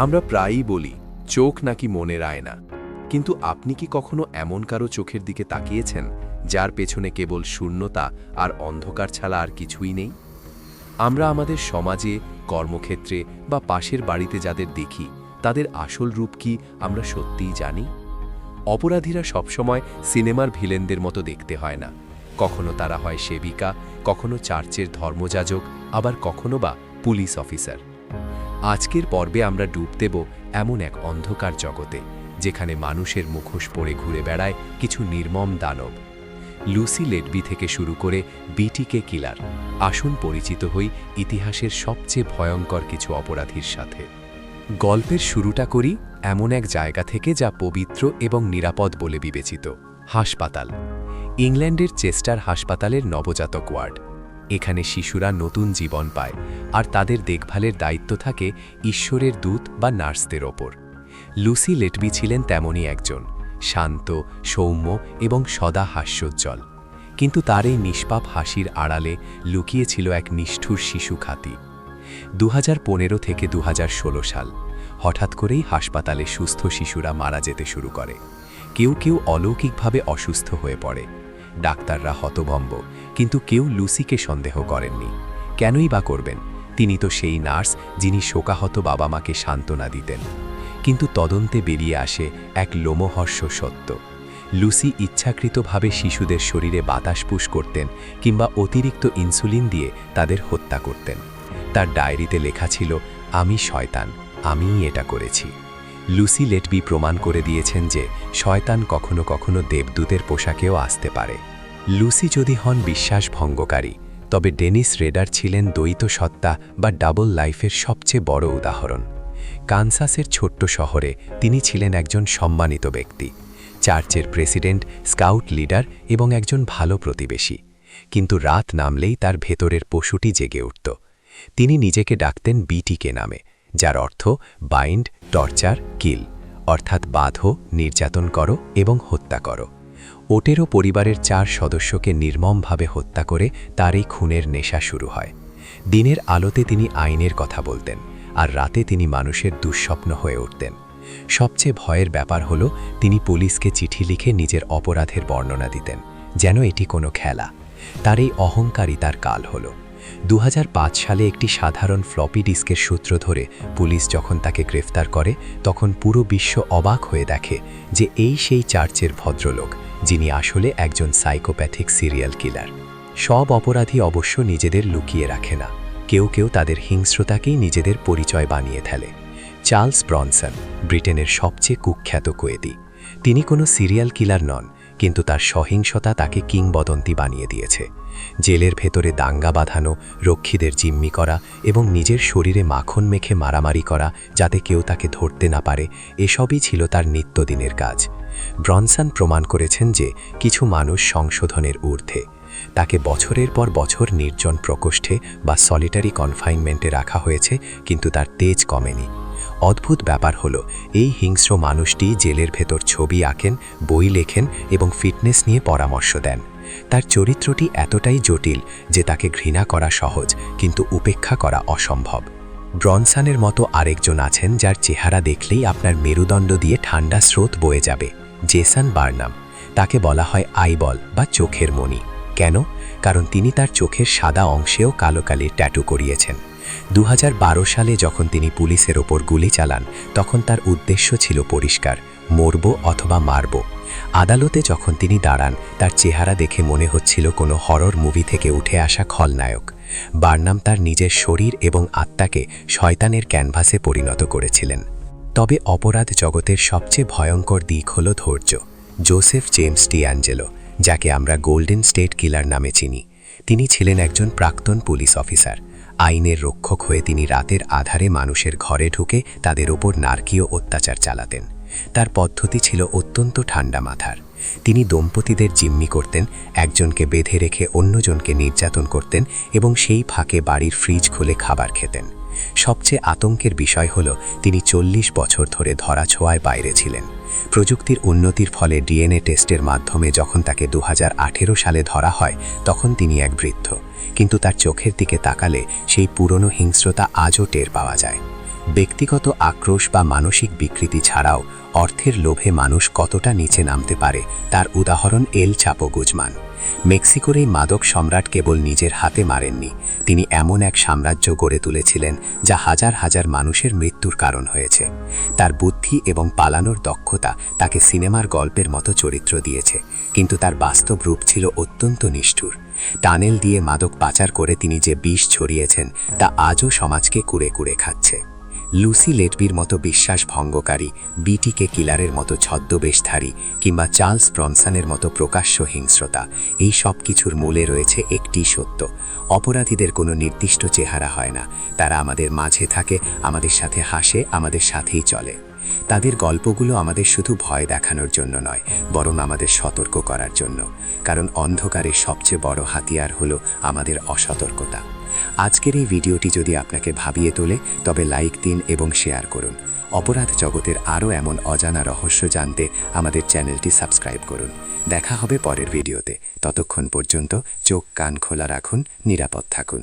আমরা প্রায়ই বলি চোখ নাকি মনের আয়না, কিন্তু আপনি কি কখনো এমন কারো চোখের দিকে তাকিয়েছেন যার পেছনে কেবল শূন্যতা আর অন্ধকার ছাড়া আর কিছুই নেই? আমরা আমাদের সমাজে, কর্মক্ষেত্রে বা পাশের বাড়িতে যাদের দেখি তাদের আসল রূপ কি আমরা সত্যিই জানি? অপরাধীরা সবসময় সিনেমার ভিলেনদের মতো দেখতে হয় না। কখনো তারা হয় সেবিকা, কখনো চার্চের ধর্মযাজক, আবার কখনো বা পুলিশ অফিসার। আজকের পর্বে আমরা ডুব দেব এমন এক অন্ধকার জগতে, যেখানে মানুষের মুখোশ পরে ঘুরে বেড়ায় কিছু নির্মম দানব। লুসি লেডবি থেকে শুরু করে বিটিকে কিলার, আসুন পরিচিত হই ইতিহাসের সবচেয়ে ভয়ঙ্কর কিছু অপরাধীর সাথে। গল্পের শুরুটা করি এমন এক জায়গা থেকে যা পবিত্র এবং নিরাপদ বলে বিবেচিত, হাসপাতাল। ইংল্যান্ডের চেস্টার হাসপাতালের নবজাতক ওয়ার্ড। এখানে শিশুরা নতুন জীবন পায়, আর তাদের দেখভালের দায়িত্ব থাকে ঈশ্বরের দূত বা নার্সদের ওপর। লুসি লেডবি ছিলেন তেমনই একজন, শান্ত, সৌম্য এবং সদা হাস্যোজ্জ্বল। কিন্তু তার এই নিষ্পাপ হাসির আড়ালে লুকিয়েছিল এক নিষ্ঠুর শিশু খাতি। 2015 থেকে 2016 সাল, হঠাৎ করেই হাসপাতালে সুস্থ শিশুরা মারা যেতে শুরু করে। কেউ কেউ অলৌকিকভাবে অসুস্থ হয়ে পড়ে। ডাক্তাররা হতভম্ব, কিন্তু কেউ লুসিকে সন্দেহ করেননি। কেনই বা করবেন? তিনি তো সেই নার্স যিনি শোকাহত বাবা মাকে সান্ত্বনা দিতেন। কিন্তু তদন্তে বেরিয়ে আসে এক লোমহর্ষ সত্য। লুসি ইচ্ছাকৃতভাবে শিশুদের শরীরে বাতাস পুশ করতেন কিংবা অতিরিক্ত ইনসুলিন দিয়ে তাদের হত্যা করতেন। তার ডায়েরিতে লেখা ছিল, আমি শয়তান, আমিই এটা করেছি। লুসি লেডবি প্রমাণ করে দিয়েছেন যে শয়তান কখনো কখনো দেবদূতের পোশাকেও আসতে পারে। লুসি যদি হন বিশ্বাসভঙ্গকারী, তবে ডেনিস রেডার ছিলেন দ্বৈত সত্তা বা ডাবল লাইফের সবচেয়ে বড় উদাহরণ। কানসাসের ছোট্ট শহরে তিনি ছিলেন একজন সম্মানিত ব্যক্তি, চার্চের প্রেসিডেন্ট, স্কাউট লিডার এবং একজন ভালো প্রতিবেশী। কিন্তু রাত নামলেই তার ভেতরের পশুটি জেগে উঠত। তিনি নিজেকে ডাকতেন বিটিকে নামে, যার অর্থ বাইন্ড, টর্চার, কিল, অর্থাৎ বাঁধো, নির্যাতন করো এবং হত্যা করো। ওটেরো পরিবারের 4 সদস্যকে নির্মমভাবে হত্যা করে তার এই খুনের নেশা শুরু হয়। দিনের আলোতে তিনি আইনের কথা বলতেন, আর রাতে তিনি মানুষের দুঃস্বপ্ন হয়ে উঠতেন। সবচেয়ে ভয়ের ব্যাপার হলো, তিনি পুলিশকে চিঠি লিখে নিজের অপরাধের বর্ণনা দিতেন, যেন এটি কোনো খেলা। তার এই অহংকারই তার কাল হলো। 2005 সালে একটি সাধারণ ফ্লপি ডিস্কের সূত্র ধরে পুলিশ যখন তাকে গ্রেফতার করে, তখন পুরো বিশ্ব অবাক হয়ে দেখে যে এই সেই চার্চের ভদ্রলোক, যিনি আসলে একজন সাইকোপ্যাথিক সিরিয়াল কিলার। সব অপরাধী অবশ্য নিজেদের লুকিয়ে রাখে না। কেউ কেউ তাদের হিংস্রতাকেই নিজেদের পরিচয় বানিয়ে ফেলে। চার্লস ব্রনসন, ব্রিটেনের সবচেয়ে কুখ্যাত কয়েদি। তিনি কোনো সিরিয়াল কিলার নন, কিন্তু তার সহিংসতা তাকে কিংবদন্তি বানিয়ে দিয়েছে। জেলের ভেতরে দাঙ্গা বাঁধানো, রক্ষীদের জিম্মি করা এবং নিজের শরীরে মাখন মেখে মারামারি করা যাতে কেউ তাকে ধরতে না পারে, এসবই ছিল তার নিত্যদিনের কাজ। ব্রনসন প্রমাণ করেছেন যে কিছু মানুষ সংশোধনের ঊর্ধ্বে। তাকে বছরের পর বছর নির্জন প্রকোষ্ঠে বা সলিটারি কনফাইনমেন্টে রাখা হয়েছে, কিন্তু তার তেজ কমেনি। অদ্ভুত ব্যাপার হলো, এই হিংস্র মানুষটি জেলের ভেতর ছবি আঁকেন, বই লেখেন এবং ফিটনেস নিয়ে পরামর্শ দেন। তার চরিত্রটি এতটাই জটিল যে তাকে ঘৃণা করা সহজ, কিন্তু উপেক্ষা করা অসম্ভব। ব্রনসনের মতো আরেকজন আছেন যার চেহারা দেখলেই আপনার মেরুদণ্ড দিয়ে ঠান্ডা স্রোত বয়ে যাবে, জেসন বার্নাম। তাকে বলা হয় আইবল বা চোখের মণি। কেন? কারণ তিনি তার চোখের সাদা অংশেও কালো কালির ট্যাটু করিয়েছেন। 2012 সালে যখন তিনি পুলিশের ওপর গুলি চালান, তখন তার উদ্দেশ্য ছিল পরিষ্কার, মরব অথবা মারব। আদালতে যখন তিনি দাঁড়ান, তার চেহারা দেখে মনে হচ্ছিল কোনো হরর মুভি থেকে উঠে আসা খলনায়ক। বার্নাম তার নিজের শরীর এবং আত্মাকে শয়তানের ক্যানভাসে পরিণত করেছিলেন। তবে অপরাধ জগতের সবচেয়ে ভয়ঙ্কর দিক হল ধৈর্য। জোসেফ জেমস ডিঅ্যাঞ্জেলো, যাকে আমরা গোল্ডেন স্টেট কিলার নামে চিনি, তিনি ছিলেন একজন প্রাক্তন পুলিশ অফিসার। আইনের রক্ষক হয়ে তিনি রাতের আধারে মানুষের ঘরে ঢুকে তাদের ওপর নারকীয় অত্যাচার চালাতেন। তার পদ্ধতি ছিল অত্যন্ত ঠান্ডা মাথার। তিনি দম্পতিদের জিম্মি করতেন, একজনকে বেঁধে রেখে অন্যজনকে নির্যাতন করতেন এবং সেই ফাঁকে বাড়ির ফ্রিজ খুলে খাবার খেতেন। সবচেয়ে আতঙ্কের বিষয় হল, তিনি 40 বছর ধরে ধরাছোঁয়ায় বাইরে ছিলেন। প্রযুক্তির উন্নতির ফলে ডিএনএ টেস্টের মাধ্যমে যখন তাকে 2018 সালে ধরা হয়, তখন তিনি এক বৃদ্ধ, কিন্তু তার চোখের দিকে তাকালে সেই পুরনো হিংস্রতা আজও টের পাওয়া যায়। ব্যক্তিগত আক্রোশ বা মানসিক বিকৃতি ছাড়াও অর্থের লোভে মানুষ কতটা নিচে নামতে পারে তার উদাহরণ এল চাপো গুজমান। মেক্সিকোর এই মাদক সম্রাট কেবল নিজের হাতে মারেননি, তিনি এমন এক সাম্রাজ্য গড়ে তুলেছিলেন যা হাজার হাজার মানুষের মৃত্যুর কারণ হয়েছে। তার বুদ্ধি এবং পালানোর দক্ষতা তাকে সিনেমার গল্পের মতো চরিত্র দিয়েছে, কিন্তু তার বাস্তব রূপ ছিল অত্যন্ত নিষ্ঠুর। টানেল দিয়ে মাদক পাচার করে তিনি যে বিষ ছড়িয়েছেন তা আজও সমাজকে কুড়ে কুড়ে খাচ্ছে। লুসি লেটবির মতো বিশ্বাস ভঙ্গকারী, বিটিকে কিলারের মতো ছদ্মবেশধারী কিংবা চার্লস ব্রনসনের মতো প্রকাশ্য হিংস্রতা, এই সব কিছুর মূলে রয়েছে একটি সত্য: অপরাধীদের কোনো নির্দিষ্ট চেহারা হয় না, তারা আমাদের মাঝে থাকে, আমাদের সাথে হাসে, আমাদের সাথেই চলে। তাদের গল্পগুলো আমাদের শুধু ভয় দেখানোর জন্য নয়, বরং আমাদের সতর্ক করার জন্য, কারণ অন্ধকারের সবচেয়ে বড় হাতিয়ার হলো আমাদের অসতর্কতা। আজকের এই ভিডিওটি যদি আপনাকে ভাবিয়ে তোলে তবে লাইক দিন এবং শেয়ার করুন। অপরাধ জগতের আরও এমন অজানা রহস্য জানতে আমাদের চ্যানেলটি সাবস্ক্রাইব করুন। দেখা হবে পরের ভিডিওতে। ততক্ষণ পর্যন্ত চোখ কান খোলা রাখুন, নিরাপদ থাকুন।